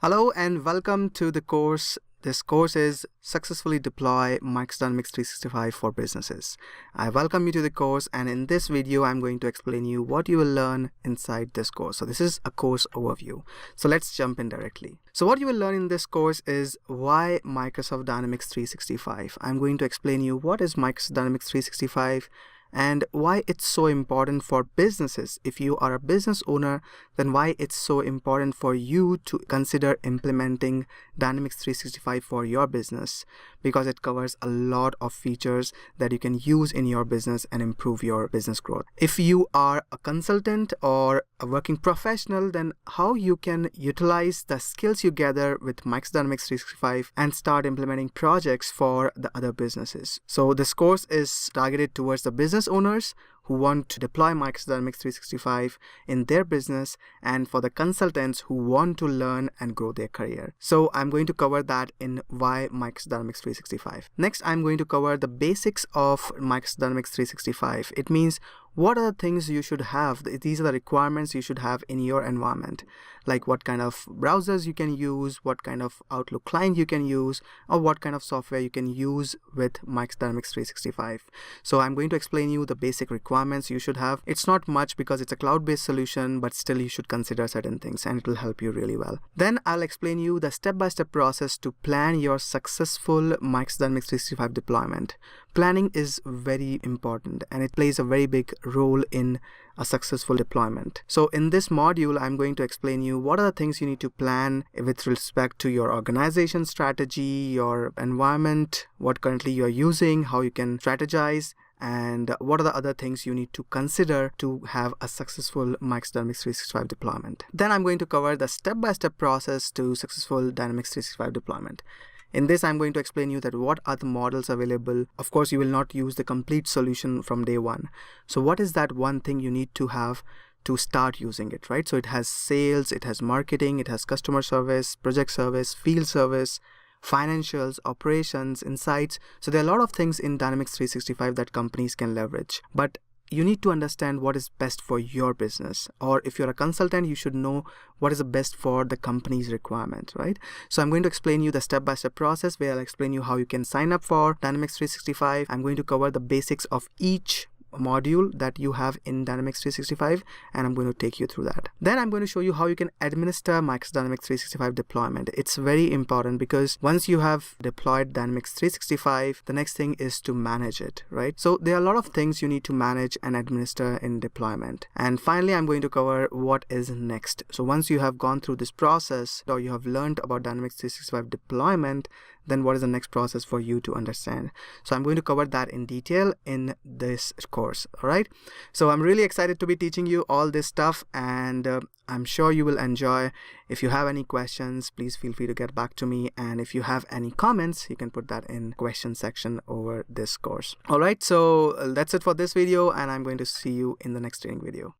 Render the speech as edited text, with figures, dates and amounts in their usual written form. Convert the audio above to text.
Hello and welcome to the course. This course is Successfully Deploy Microsoft Dynamics 365 for Businesses. I welcome you to the course, and in this video I'm going to explain you what you will learn inside this course. So this is a course overview. So let's jump in directly. So what you will learn in this course is why Microsoft Dynamics 365. I'm going to explain you what is Microsoft Dynamics 365 and why it's so important for businesses. If you are a business owner, then why it's so important for you to consider implementing Dynamics 365 for your business, because it covers a lot of features that you can use in your business and improve your business growth. If you are a consultant or a working professional, then how you can utilize the skills you gather with Microsoft Dynamics 365 and start implementing projects for the other businesses. So this course is targeted towards the business owners who want to deploy Microsoft Dynamics 365 in their business, and for the consultants who want to learn and grow their career. So I'm going to cover that in why Microsoft Dynamics 365. Next, I'm going to cover the basics of Microsoft Dynamics 365. It means what are the things you should have. These are the requirements you should have in your environment, like what kind of browsers you can use, what kind of Outlook client you can use, or what kind of software you can use with Microsoft Dynamics 365. So I'm going to explain you the basic requirements you should have. It's not much because it's a cloud-based solution, but still you should consider certain things and it will help you really well. Then I'll explain you the step-by-step process to plan your successful Microsoft Dynamics 365 deployment. Planning is very important and it plays a very big role in a successful deployment. So in this module, I'm going to explain you what are the things you need to plan with respect to your organization strategy, your environment, what currently you're using, how you can strategize, and what are the other things you need to consider to have a successful Microsoft Dynamics 365 deployment. Then I'm going to cover the step-by-step process to successful Dynamics 365 deployment. In this, I'm going to explain you that what are the models available. Of course, you will not use the complete solution from day one. So what is that one thing you need to have to start using it, right? So it has sales, it has marketing, it has customer service, project service, field service, financials, operations, insights. So there are a lot of things in Dynamics 365 that companies can leverage. But you need to understand what is best for your business. Or if you're a consultant, you should know what is the best for the company's requirement, right? So I'm going to explain you the step-by-step process where I'll explain you how you can sign up for Dynamics 365. I'm going to cover the basics of each module that you have in Dynamics 365, and I'm going to take you through that. Then I'm going to show you how you can administer Microsoft Dynamics 365 deployment. It's very important because once you have deployed Dynamics 365, the next thing is to manage it, right? So there are a lot of things you need to manage and administer in deployment. And finally, I'm going to cover what is next. So once you have gone through this process or you have learned about Dynamics 365 deployment, then what is the next process for you to understand? So I'm going to cover that in detail in this course. All right. So I'm really excited to be teaching you all this stuff, and I'm sure you will enjoy. If you have any questions, please feel free to get back to me. And if you have any comments, you can put that in question section over this course. All right. So that's it for this video, and I'm going to see you in the next training video.